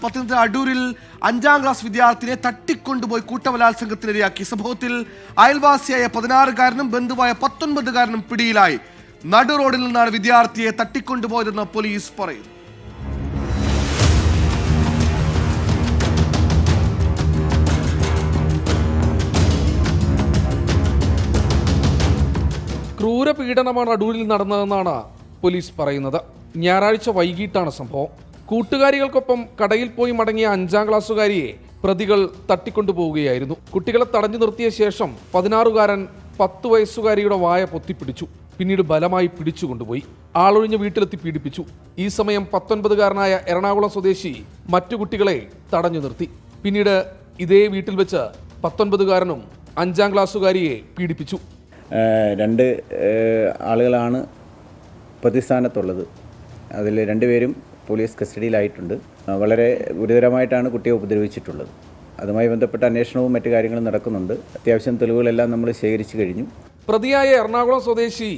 പത്തനംതിട്ട അടൂരിൽ 5ാം ക്ലാസ് വിദ്യാർത്ഥിനെ തട്ടിക്കൊണ്ടുപോയി കൂട്ടബലാത്സംഗത്തിനിരയാക്കി. സംഭവത്തിൽ അയൽവാസിയായ 16-കാരനും ബന്ധുവായ 19-കാരനും പിടിയിലായി. നടു റോഡിൽ നിന്നാണ് വിദ്യാർത്ഥിയെ തട്ടിക്കൊണ്ടുപോയതെന്ന് പോലീസ് പറയുന്നു. ക്രൂരപീഡനമാണ് അടൂരിൽ നടന്നതെന്നാണ് പോലീസ് പറയുന്നത്. ഞായറാഴ്ച വൈകിട്ടാണ് സംഭവം. കൂട്ടുകാരികൾക്കൊപ്പം കടയിൽ പോയി മടങ്ങിയ 5ാം ക്ലാസ്സുകാരിയെ പ്രതികൾ തട്ടിക്കൊണ്ടുപോവുകയായിരുന്നു. കുട്ടികളെ തടഞ്ഞു നിർത്തിയ ശേഷം 16-കാരൻ 10 വയസ്സുകാരിയുടെ വായ പൊത്തിപ്പിടിച്ചു. പിന്നീട് ബലമായി പിടിച്ചുകൊണ്ടുപോയി ആളൊഴിഞ്ഞ വീട്ടിലെത്തി പീഡിപ്പിച്ചു. ഈ സമയം 19-കാരനായ എറണാകുളം സ്വദേശി മറ്റു കുട്ടികളെ തടഞ്ഞു നിർത്തി. പിന്നീട് ഇതേ വീട്ടിൽ വെച്ച് 19-കാരനും 5ാം ക്ലാസ്സുകാരിയെ പീഡിപ്പിച്ചു. 2 ആളുകളാണ് പ്രതിസ്ഥാനത്തുള്ളത്. അതിൽ 2 പേരും പോലീസ് കസ്റ്റഡിയിലായിട്ടുണ്ട്. വളരെ ഗുരുതരമായിട്ടാണ് കുട്ടിയെ ഉപദ്രവിച്ചിട്ടുള്ളത്. അതുമായി ബന്ധപ്പെട്ട അന്വേഷണവും മറ്റു കാര്യങ്ങളും നടക്കുന്നുണ്ട്. അത്യാവശ്യം തെളിവുകളെല്ലാം നമ്മൾ ശേഖരിച്ചു കഴിഞ്ഞു. പ്രതിയായ എറണാകുളം സ്വദേശി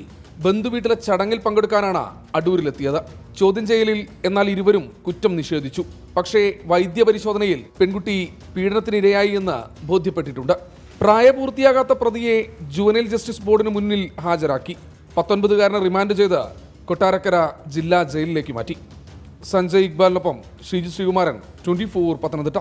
ബന്ധുവീട്ടിലെ ചടങ്ങിൽ പങ്കെടുക്കാനാണ് അടൂരിലെത്തിയത്. ചോദ്യം ചെയ്യലിൽ എന്നാൽ ഇരുവരും കുറ്റം നിഷേധിച്ചു. പക്ഷേ വൈദ്യപരിശോധനയിൽ പെൺകുട്ടി പീഡനത്തിനിരയായി എന്ന് ബോധ്യപ്പെട്ടിട്ടുണ്ട്. പ്രായപൂർത്തിയാകാത്ത പ്രതിയെ ജുവനൈൽ ജസ്റ്റിസ് ബോർഡിന് മുന്നിൽ ഹാജരാക്കി. 19-കാരനെ റിമാൻഡ് ചെയ്ത് കൊട്ടാരക്കര ജില്ലാ ജയിലിലേക്ക് മാറ്റി. സഞ്ജയ് ഇക്ബാലിനൊപ്പം ശ്രീജി ശ്രീകുമാരൻ, 24 പത്തനംതിട്ട.